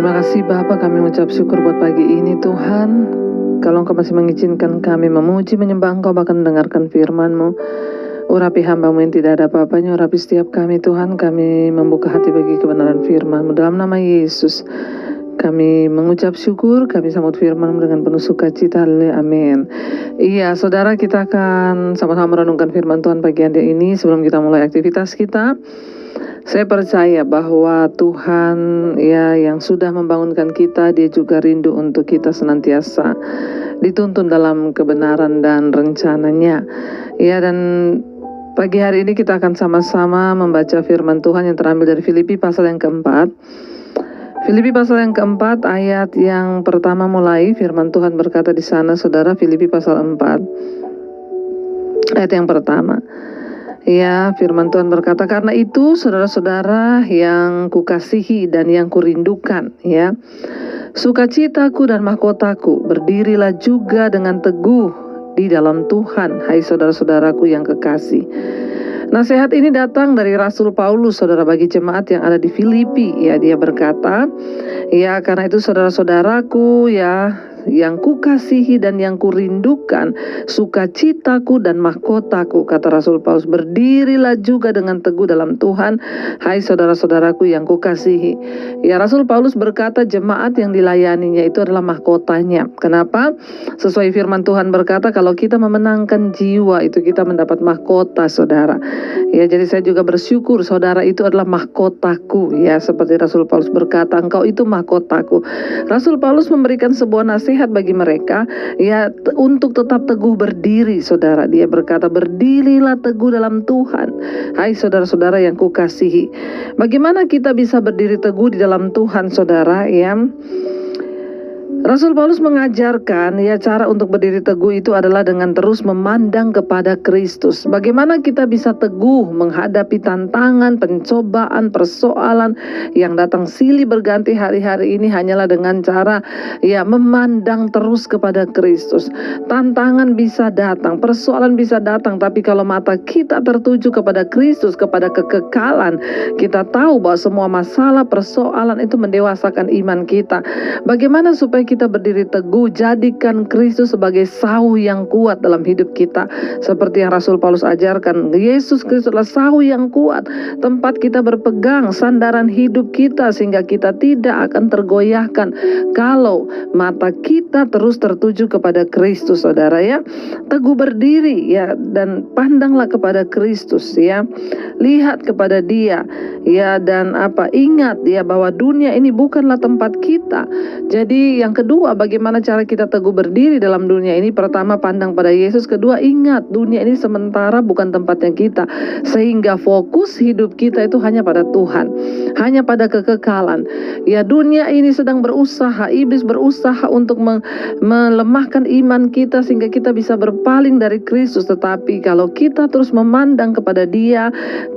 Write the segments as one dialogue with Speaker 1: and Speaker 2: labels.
Speaker 1: Terima kasih Bapa, kami mengucap syukur buat pagi ini Tuhan. Kalau Engkau masih mengizinkan kami memuji, menyembah Engkau, bahkan mendengarkan firman-Mu. Urapi hamba-Mu yang tidak ada apa-apanya, urapi setiap kami Tuhan. Kami membuka hati bagi kebenaran firman-Mu. Dalam nama Yesus kami mengucap syukur, kami sambut firman-Mu dengan penuh sukacita. Haleluya, amin. Iya saudara, kita akan sama-sama merenungkan firman Tuhan pagi hari ini. Sebelum kita mulai aktivitas kita, saya percaya bahwa Tuhan ya yang sudah membangunkan kita, Dia juga rindu untuk kita senantiasa dituntun dalam kebenaran dan rencananya. Ya, dan pagi hari ini kita akan sama-sama membaca firman Tuhan yang terambil dari Filipi pasal yang keempat. Filipi pasal yang keempat ayat yang pertama mulai, firman Tuhan berkata di sana saudara, Filipi pasal 4 ayat yang pertama. Ya, firman Tuhan berkata, karena itu saudara-saudara yang kukasihi dan yang kurindukan, ya, sukacitaku dan mahkotaku, berdirilah juga dengan teguh di dalam Tuhan, hai saudara-saudaraku yang kekasih. Nasihat ini datang dari Rasul Paulus, saudara, bagi jemaat yang ada di Filipi. Ya, dia berkata, ya, karena itu saudara-saudaraku ya yang kukasihi dan yang kurindukan, sukacitaku dan mahkotaku, kata Rasul Paulus, berdirilah juga dengan teguh dalam Tuhan, hai saudara-saudaraku yang kukasihi. Ya, Rasul Paulus berkata jemaat yang dilayaninya itu adalah mahkotanya. Kenapa? Sesuai firman Tuhan berkata, kalau kita memenangkan jiwa itu kita mendapat mahkota, saudara. Ya, jadi saya juga bersyukur saudara itu adalah mahkotaku. Ya, seperti Rasul Paulus berkata, engkau itu mahkotaku. Rasul Paulus memberikan sebuah nasihat bagi mereka ya untuk tetap teguh berdiri, saudara. Dia berkata, berdirilah teguh dalam Tuhan, hai saudara-saudara yang kukasihi. Bagaimana kita bisa berdiri teguh di dalam Tuhan, saudara? Ya, Rasul Paulus mengajarkan ya cara untuk berdiri teguh itu adalah dengan terus memandang kepada Kristus. Bagaimana kita bisa teguh menghadapi tantangan, pencobaan, persoalan yang datang silih berganti hari-hari ini hanyalah dengan cara ya memandang terus kepada Kristus. Tantangan bisa datang, persoalan bisa datang, tapi kalau mata kita tertuju kepada Kristus, kepada kekekalan, kita tahu bahwa semua masalah, persoalan itu mendewasakan iman kita. Bagaimana supaya kita berdiri teguh? Jadikan Kristus sebagai sauh yang kuat dalam hidup kita. Seperti yang Rasul Paulus ajarkan, Yesus Kristus adalah sauh yang kuat, tempat kita berpegang, sandaran hidup kita, sehingga kita tidak akan tergoyahkan kalau mata kita terus tertuju kepada Kristus, saudara ya. Teguh berdiri ya, dan pandanglah kepada Kristus ya. Lihat kepada Dia ya, dan ingat ya bahwa dunia ini bukanlah tempat kita. Jadi yang kedua, bagaimana cara kita teguh berdiri dalam dunia ini? Pertama, pandang pada Yesus. Kedua, ingat dunia ini sementara, bukan tempatnya kita. Sehingga fokus hidup kita itu hanya pada Tuhan, hanya pada kekekalan. Ya, dunia ini sedang berusaha, iblis berusaha untuk melemahkan iman kita sehingga kita bisa berpaling dari Kristus. Tetapi kalau kita terus memandang kepada Dia,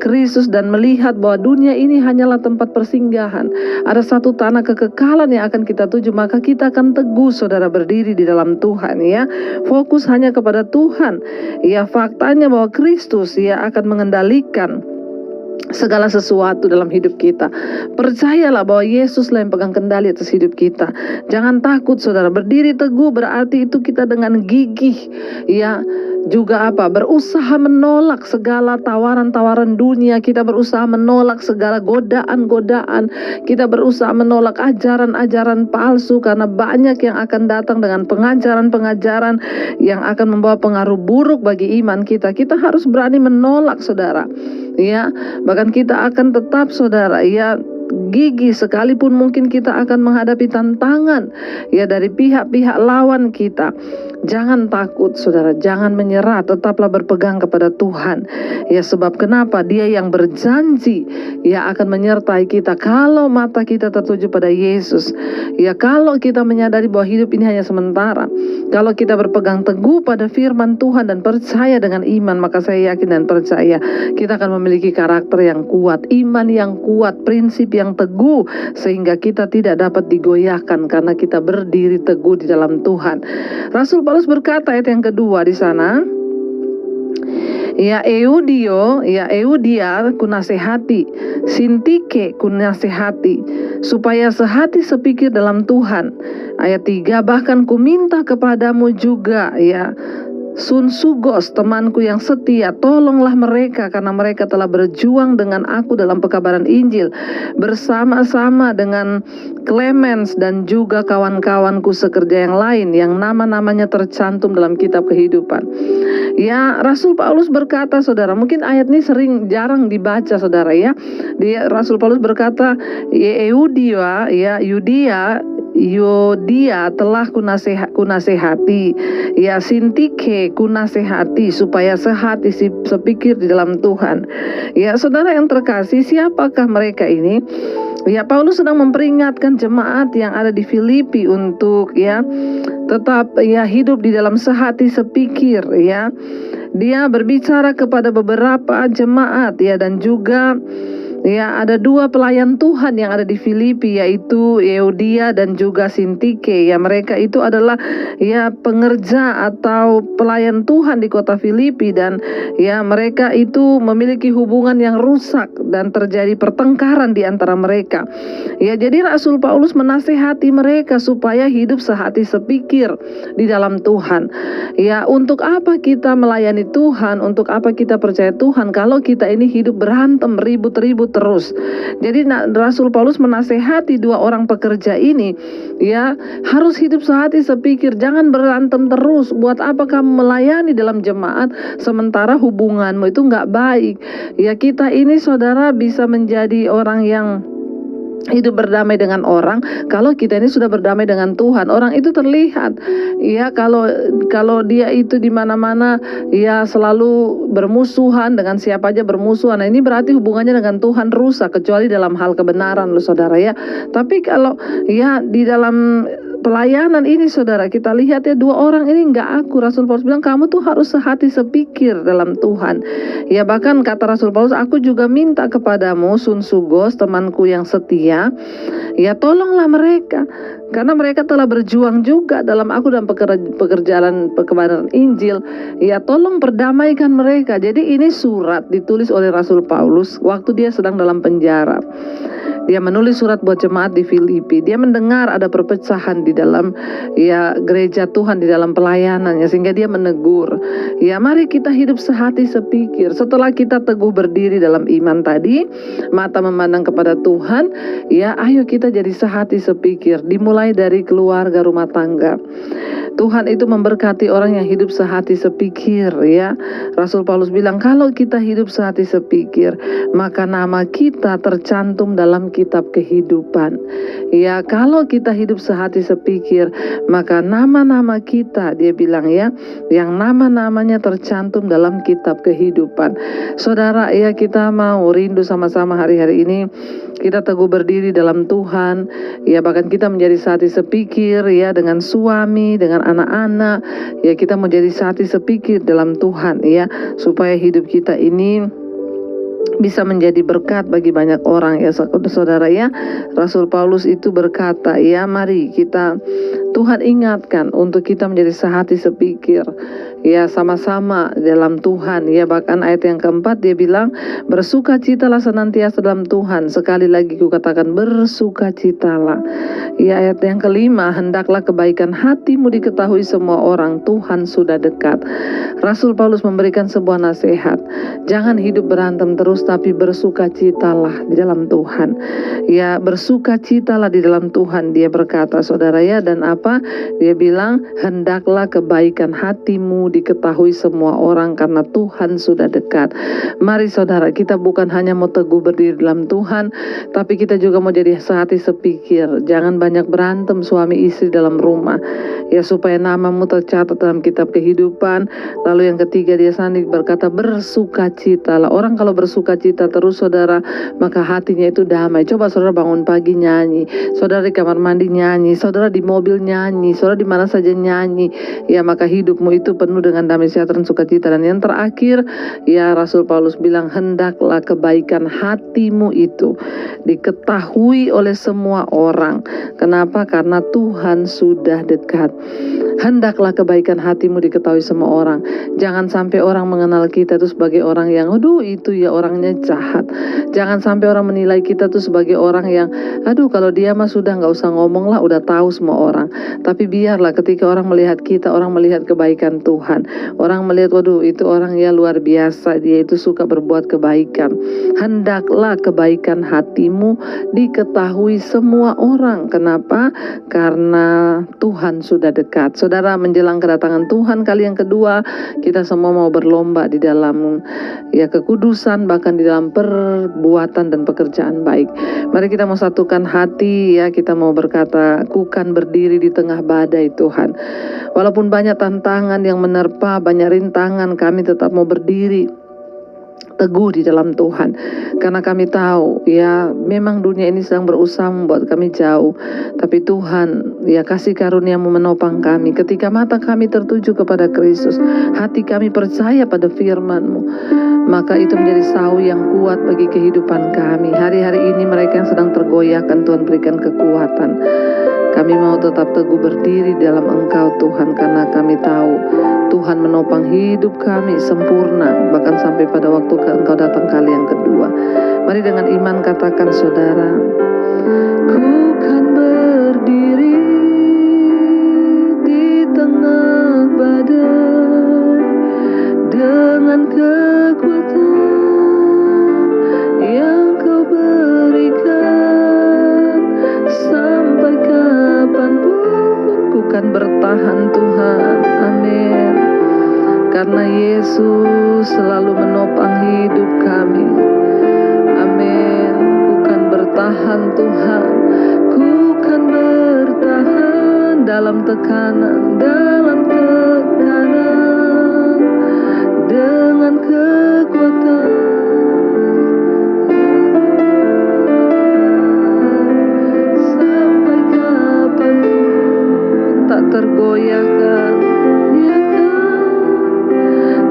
Speaker 1: Kristus, dan melihat bahwa dunia ini hanyalah tempat persinggahan, ada satu tanah kekekalan yang akan kita tuju, maka kita akan teguh, saudara, berdiri di dalam Tuhan ya. Fokus hanya kepada Tuhan. Ya, faktanya bahwa Kristus ya akan mengendalikan segala sesuatu dalam hidup kita. Percayalah bahwa Yesuslah yang pegang kendali atas hidup kita. Jangan takut, saudara. Berdiri teguh berarti itu kita dengan gigih ya juga berusaha menolak segala tawaran-tawaran dunia. Kita berusaha menolak segala godaan-godaan. Kita berusaha menolak ajaran-ajaran palsu, karena banyak yang akan datang dengan pengajaran-pengajaran yang akan membawa pengaruh buruk bagi iman kita. Kita harus berani menolak, saudara ya. Bahkan kita akan tetap, saudara ya, gigih sekalipun mungkin kita akan menghadapi tantangan ya dari pihak-pihak lawan kita. Jangan takut, saudara, jangan menyerah, tetaplah berpegang kepada Tuhan ya. Sebab kenapa? Dia yang berjanji ya akan menyertai kita kalau mata kita tertuju pada Yesus ya. Kalau kita menyadari bahwa hidup ini hanya sementara, kalau kita berpegang teguh pada firman Tuhan dan percaya dengan iman, maka saya yakin dan percaya kita akan memiliki karakter yang kuat, iman yang kuat, prinsip yang teguh, sehingga kita tidak dapat digoyahkan karena kita berdiri teguh di dalam Tuhan. Rasul Paulus berkata ayat yang kedua di sana, Ya Eudia kunasehati, Sintike kunasehati, supaya sehati sepikir dalam Tuhan. Ayat 3, bahkan kuminta kepadamu juga ya Sunsugos, temanku yang setia, tolonglah mereka karena mereka telah berjuang dengan aku dalam pekabaran Injil bersama-sama dengan Clemens dan juga kawan-kawanku sekerja yang lain yang nama-namanya tercantum dalam kitab kehidupan. Ya, Rasul Paulus berkata, saudara, mungkin ayat ini jarang dibaca, saudara ya. Rasul Paulus berkata, Yudia telah kunasehati, ya Sintike kunasehati, supaya sehati sepikir di dalam Tuhan. Ya, saudara yang terkasih, siapakah mereka ini? Ya, Paulus sedang memperingatkan jemaat yang ada di Filipi untuk ya tetap ya hidup di dalam sehati sepikir ya. Dia berbicara kepada beberapa jemaat ya, dan juga ya ada dua pelayan Tuhan yang ada di Filipi, yaitu Euodia dan juga Sintike. Ya, mereka itu adalah ya pengerja atau pelayan Tuhan di kota Filipi, dan ya mereka itu memiliki hubungan yang rusak dan terjadi pertengkaran di antara mereka. Ya, jadi Rasul Paulus menasihati mereka supaya hidup sehati sepikir di dalam Tuhan. Ya, untuk apa kita melayani Tuhan, untuk apa kita percaya Tuhan kalau kita ini hidup berantem, ribut-ribut terus. Jadi Rasul Paulus menasehati dua orang pekerja ini, ya harus hidup sehati sepikir, jangan berantem terus. Buat apa kamu melayani dalam jemaat sementara hubunganmu itu nggak baik? Ya, kita ini saudara bisa menjadi orang yang hidup berdamai dengan orang kalau kita ini sudah berdamai dengan Tuhan. Orang itu terlihat ya kalau dia itu di mana-mana ya selalu bermusuhan dengan siapa aja bermusuhan. Nah, ini berarti hubungannya dengan Tuhan rusak, kecuali dalam hal kebenaran loh saudara ya. Tapi kalau ya di dalam pelayanan ini saudara, kita lihat ya dua orang ini nggak aku. Rasul Paulus bilang kamu tuh harus sehati sepikir dalam Tuhan. Ya, bahkan kata Rasul Paulus, aku juga minta kepadamu Sunsugos, temanku yang setia, ya tolonglah mereka karena mereka telah berjuang juga dalam aku dan pekerjaan pekabaran Injil. Ya, tolong perdamaikan mereka. Jadi ini surat ditulis oleh Rasul Paulus waktu dia sedang dalam penjara. Dia menulis surat buat jemaat di Filipi. Dia mendengar ada perpecahan di dalam ya gereja Tuhan, di dalam pelayanannya, sehingga dia menegur. Ya, mari kita hidup sehati sepikir. Setelah kita teguh berdiri dalam iman tadi, mata memandang kepada Tuhan, ya ayo kita jadi sehati sepikir. Dimulai dari keluarga, rumah tangga. Tuhan itu memberkati orang yang hidup sehati sepikir ya. Rasul Paulus bilang kalau kita hidup sehati sepikir, maka nama kita tercantum dalam kitab kehidupan. Ya, kalau kita hidup sehati sepikir, maka nama-nama kita, dia bilang ya, yang nama-namanya tercantum dalam kitab kehidupan. Saudara ya, kita mau rindu sama-sama hari-hari ini kita teguh berdiri dalam Tuhan, ya bahkan kita menjadi sehati sepikir ya dengan suami, dengan anak-anak, ya kita menjadi sehati sepikir dalam Tuhan ya, supaya hidup kita ini bisa menjadi berkat bagi banyak orang ya saudara ya. Rasul Paulus itu berkata ya, mari kita Tuhan ingatkan untuk kita menjadi sehati sepikir ya sama-sama dalam Tuhan ya. Bahkan ayat yang keempat dia bilang bersukacitalah senantiasa dalam Tuhan. Sekali lagi kukatakan bersukacitalah ya. Ayat yang kelima, hendaklah kebaikan hatimu diketahui semua orang, Tuhan sudah dekat. Rasul Paulus memberikan sebuah nasihat, jangan hidup berantem terus, tapi bersukacitalah di dalam Tuhan ya. Bersukacitalah di dalam Tuhan, dia berkata saudara ya. Dan apa dia bilang, hendaklah kebaikan hatimu diketahui semua orang karena Tuhan sudah dekat. Mari saudara, kita bukan hanya mau teguh berdiri dalam Tuhan, tapi kita juga mau jadi sehati sepikir. Jangan banyak berantem suami istri dalam rumah ya, supaya namamu tercatat dalam kitab kehidupan. Lalu yang ketiga dia sendiri berkata bersukacitalah. Orang kalau bersukacita terus saudara, maka hatinya itu damai. Coba saudara bangun pagi nyanyi, saudara di kamar mandi nyanyi, saudara di mobil nyanyi, saudara di mana saja nyanyi ya, maka hidupmu itu penuh dengan damai sejahtera dan sukacita. Dan yang terakhir ya, Rasul Paulus bilang hendaklah kebaikan hatimu itu diketahui oleh semua orang. Kenapa? Karena Tuhan sudah dekat. Hendaklah kebaikan hatimu diketahui semua orang. Jangan sampai orang mengenal kita tuh sebagai orang yang, aduh itu ya orangnya jahat. Jangan sampai orang menilai kita tuh sebagai orang yang, aduh kalau dia mah sudah nggak usah ngomong lah, udah tahu semua orang. Tapi biarlah ketika orang melihat kita, orang melihat kebaikan Tuhan. Orang melihat, waduh itu orang ya luar biasa, dia itu suka berbuat kebaikan. Hendaklah kebaikan hatimu diketahui semua orang. Kenapa? Karena Tuhan sudah dekat. Saudara, menjelang kedatangan Tuhan kali yang kedua, kita semua mau berlomba di dalam ya kekudusan, bahkan di dalam perbuatan dan pekerjaan baik. Mari kita mau satukan hati ya, kita mau berkata, ku kan berdiri di tengah badai Tuhan. Walaupun banyak tantangan yang menerpa, banyak rintangan, kami tetap mau berdiri teguh di dalam Tuhan, karena kami tahu ya memang dunia ini sedang berusaha membuat kami jauh, tapi Tuhan ya kasih karunia-Mu menopang kami. Ketika mata kami tertuju kepada Kristus, hati kami percaya pada firman-Mu, maka itu menjadi sawi yang kuat bagi kehidupan kami. Hari-hari ini mereka yang sedang tergoyahkan, Tuhan berikan kekuatan. Kami mau tetap teguh berdiri dalam Engkau Tuhan, karena kami tahu Tuhan menopang hidup kami sempurna, bahkan sampai pada waktu Engkau datang kali yang kedua. Mari dengan iman katakan saudara, ku kan berdiri di tengah badai dengan kekuatan yang Kau berikan. Sampai kapanpun ku kan bertahan Tuhan, amin. Karena Yesus selalu menopang hidup kami, amin. Ku kan bertahan Tuhan, ku kan bertahan dalam tekanan, dengan kekuatan. Sampai kapanpun tak tergoyahkan, ya kan?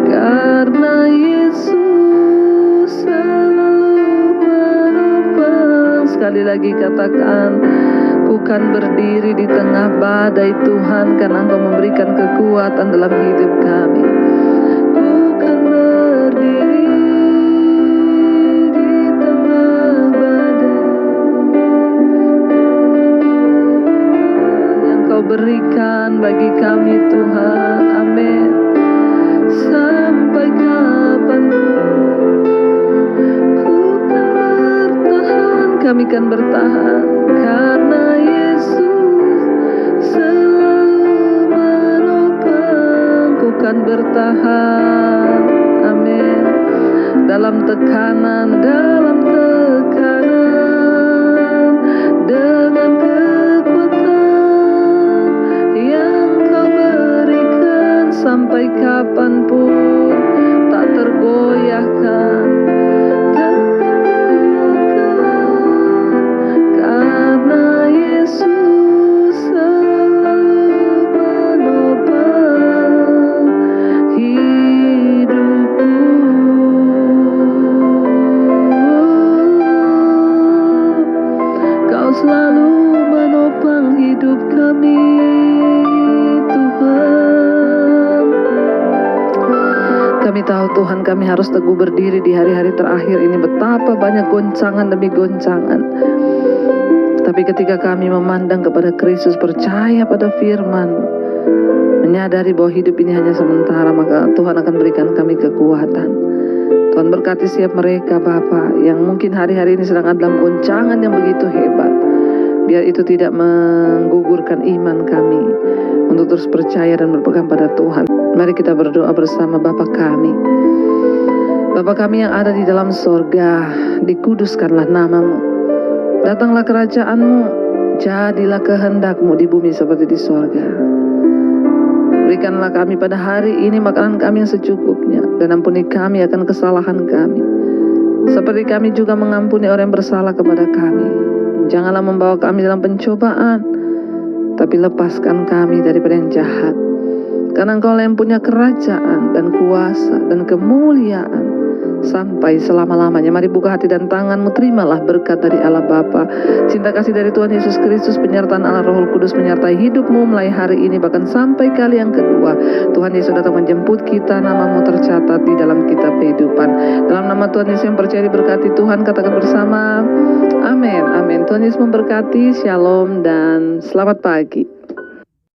Speaker 1: Karena Yesus selalu menopang. Sekali lagi katakan, ku kan berdiri di tengah badai Tuhan, karena Engkau memberikan kekuatan dalam hidup kami. Ku kan berdiri di tengah badai yang Kau berikan bagi kami Tuhan, amin. Sampai kapanpun ku kan bertahan, kami kan bertahan, karena Yesus selalu menopang. Ku kan bertahan, amin. Dalam tekanan, dengan kekuatan yang Kau berikan. Sampai kapanpun tak tergoyahkan, karena Yesus selalu menopang hidupku. Kau selalu menopang hidup kami Tuhan. Kami tahu Tuhan, kami harus teguh berdiri di hari-hari terakhir ini. Betapa banyak goncangan demi goncangan. Tapi ketika kami memandang kepada Kristus, percaya pada firman, menyadari bahwa hidup ini hanya sementara, maka Tuhan akan berikan kami kekuatan. Tuhan berkati setiap mereka Bapa yang mungkin hari-hari ini sedang ada dalam goncangan yang begitu hebat. Biar itu tidak menggugurkan iman kami untuk terus percaya dan berpegang pada Tuhan. Mari kita berdoa bersama. Bapa kami yang ada di dalam sorga, dikuduskanlah nama-Mu. Datanglah kerajaan-Mu, jadilah kehendak-Mu di bumi seperti di sorga. Berikanlah kami pada hari ini makanan kami yang secukupnya, dan ampuni kami akan kesalahan kami, seperti kami juga mengampuni orang yang bersalah kepada kami. Janganlah membawa kami dalam pencobaan, tapi lepaskan kami daripada yang jahat. Karena Engkau yang punya kerajaan dan kuasa dan kemuliaan sampai selama-lamanya. Mari buka hati dan tanganmu, terimalah berkat dari Allah Bapa, cinta kasih dari Tuhan Yesus Kristus, penyertaan Allah Roh Kudus menyertai hidupmu mulai hari ini bahkan sampai kali yang kedua. Tuhan Yesus datang menjemput kita, namamu tercatat di dalam kitab kehidupan. Dalam nama Tuhan Yesus yang percaya diberkati Tuhan, katakan bersama, amin, amin. Tuhan Yesus memberkati, shalom dan selamat pagi.